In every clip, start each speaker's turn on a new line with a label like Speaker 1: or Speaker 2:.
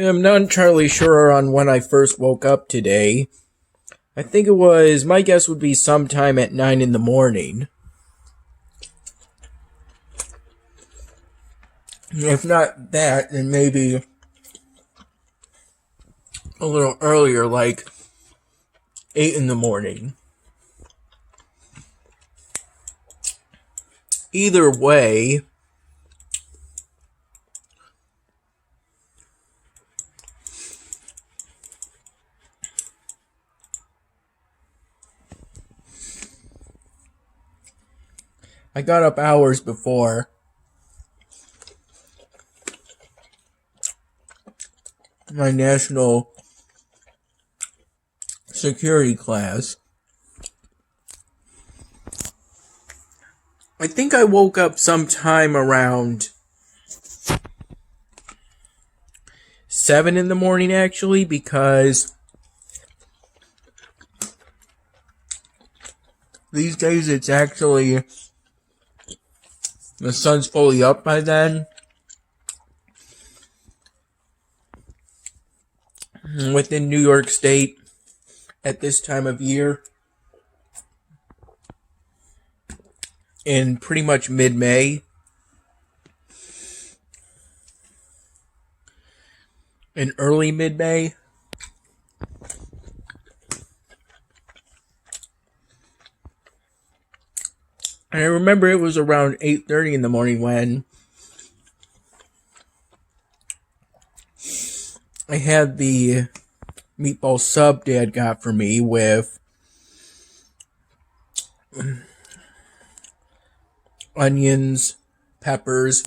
Speaker 1: I'm not entirely sure on when I first woke up today. I think it was, my guess would be sometime at 9 in the morning. If not that, then maybe a little earlier, like 8 in the morning. Either way, I got up hours before my national security class. I think I woke up sometime around 7 in the morning, actually, because these days it's actually, the sun's fully up by then. Within New York State at this time of year, in pretty much mid-May, in early mid-May. And I remember it was around 8:30 in the morning when I had the meatball sub Dad got for me with onions, peppers,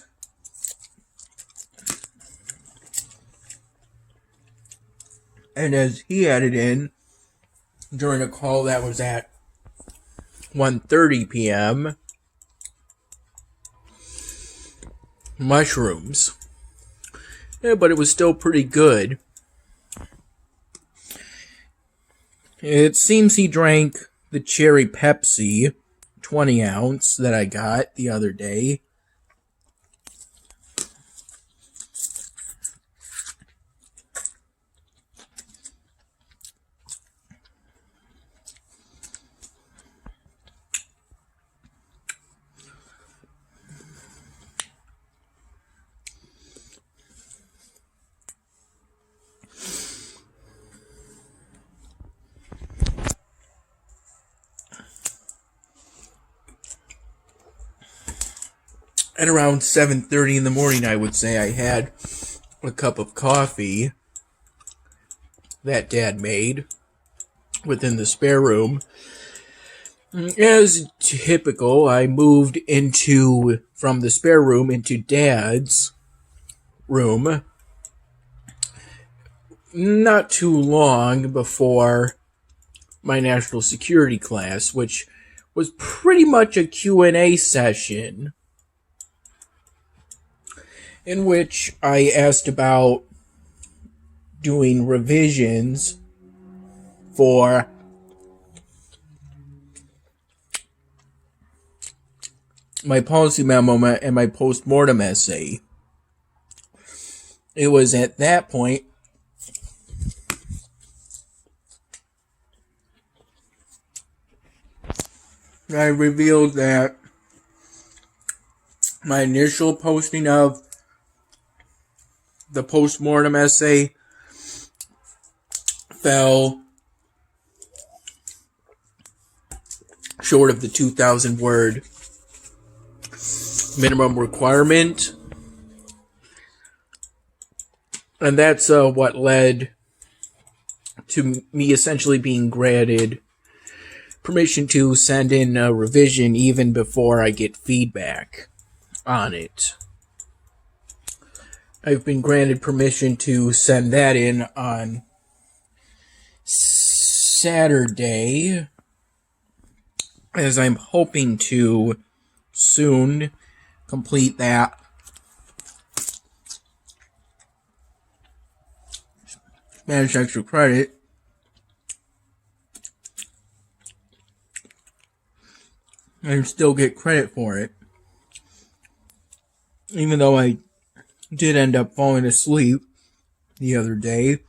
Speaker 1: and as he added in during a call that was at 1:30 p.m., mushrooms. Yeah, but it was still pretty good. It seems he drank the cherry Pepsi 20 ounce that I got the other day. At around 7:30 in the morning, I would say, I had a cup of coffee that Dad made within the spare room. As typical, I moved from the spare room into Dad's room not too long before my national security class, which was pretty much a Q&A session in which I asked about doing revisions for my policy memo and my post-mortem essay. It was at that point I revealed that my initial posting of the post-mortem essay fell short of the 2,000 word minimum requirement. And that's what led to me essentially being granted permission to send in a revision even before I get feedback on it. I've been granted permission to send that in on Saturday, as I'm hoping to soon complete that. Manage extra credit. And still get credit for it. Even though I did end up falling asleep the other day,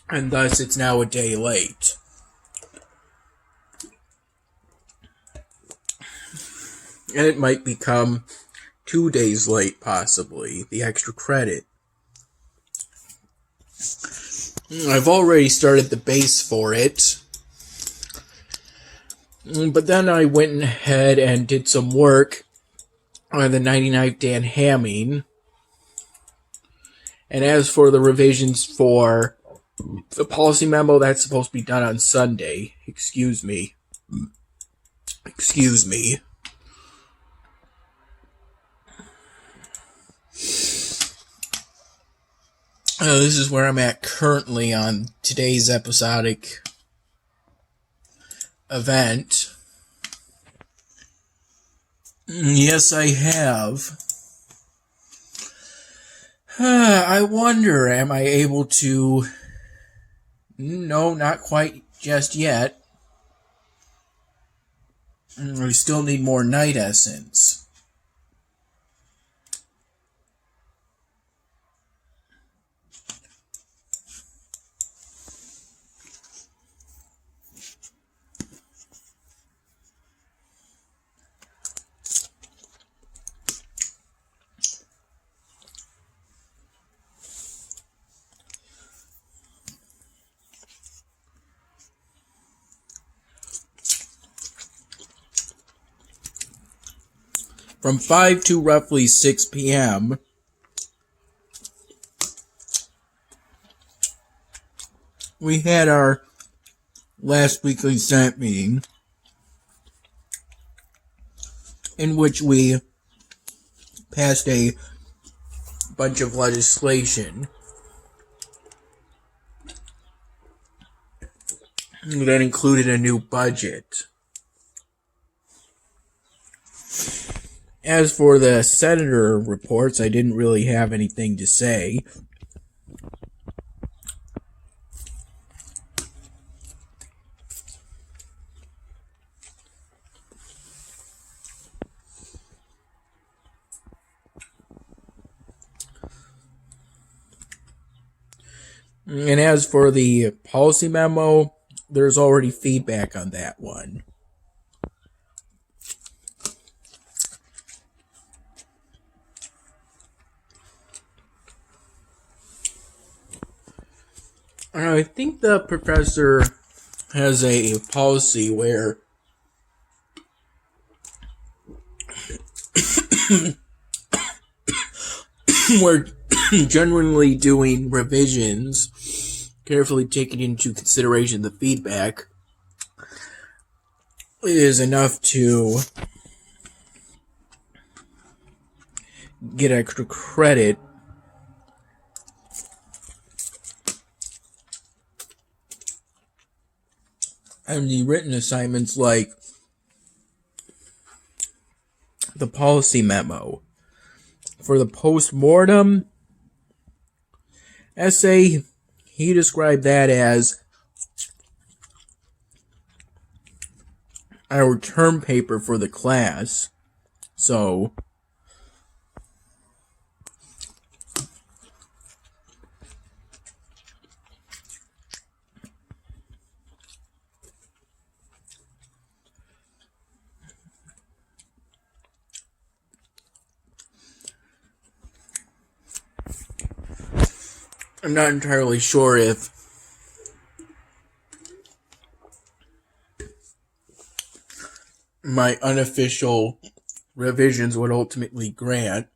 Speaker 1: and thus it's now a day late. And it might become 2 days late, possibly, the extra credit. I've already started the base for it, but then I went ahead and did some work on the 99th Dan Hamming. And as for the revisions for the policy memo, that's supposed to be done on Sunday. Excuse me. This is where I'm at currently on today's episodic event. Yes, I have. I wonder, am I able to... No, not quite just yet. We still need more night essence. From 5 to roughly 6 p.m., we had our last weekly Senate meeting, in which we passed a bunch of legislation that included a new budget. As for the senator reports, I didn't really have anything to say. And as for the policy memo, there's already feedback on that one. I think the professor has a policy where we're generally doing revisions, carefully taking into consideration the feedback, is enough to get extra credit. And the written assignments like the policy memo. For the post-mortem essay, he described that as our term paper for the class. So I'm not entirely sure if my unofficial revisions would ultimately grant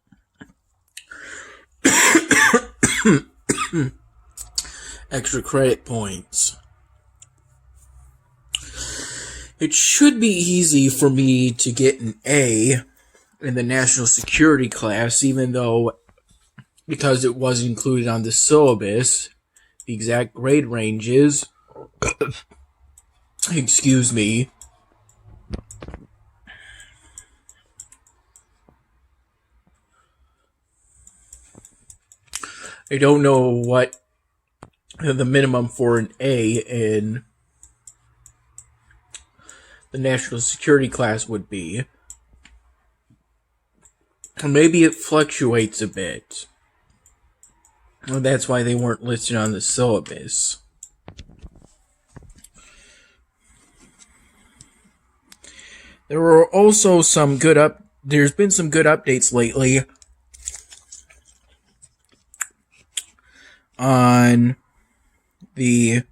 Speaker 1: extra credit points. It should be easy for me to get an A in the national security class, even though, because it was included on the syllabus, the exact grade ranges, excuse me, I don't know what the minimum for an A in the national security class would be. Maybe it fluctuates a bit. Well, that's why they weren't listed on the syllabus. There were also some there's been some good updates lately on the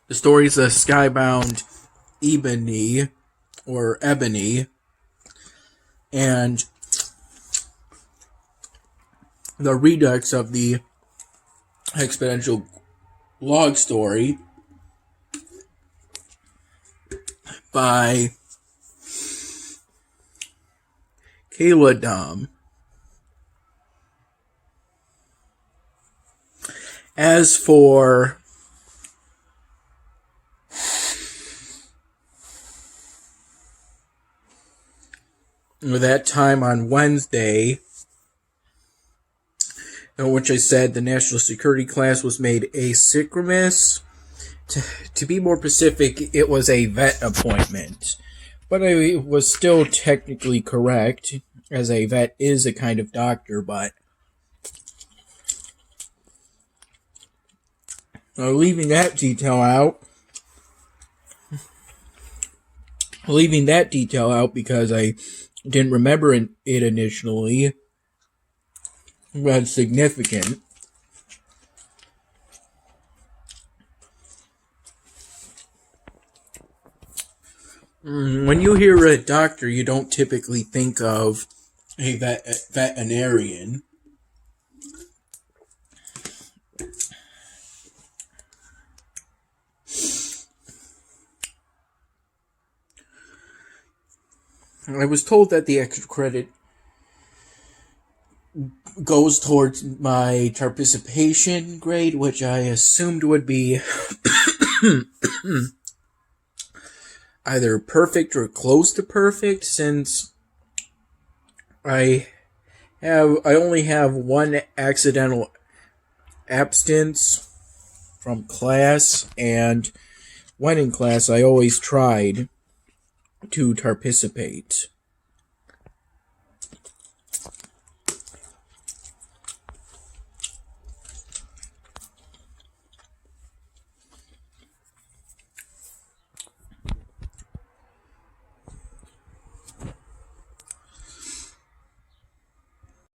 Speaker 1: stories of Skybound Ebony, or Ebony, and the redux of the exponential log story by Kayla Dom. As for that time on Wednesday, in which I said the national security class was made asynchronous. To be more specific, it was a vet appointment. But I was still technically correct, as a vet is a kind of doctor, but leaving that detail out because I didn't remember it initially, was significant. When you hear a doctor, you don't typically think of a veterinarian. I was told that the extra credit goes towards my participation grade, which I assumed would be either perfect or close to perfect, since I only have one accidental absence from class, and when in class I always tried to participate.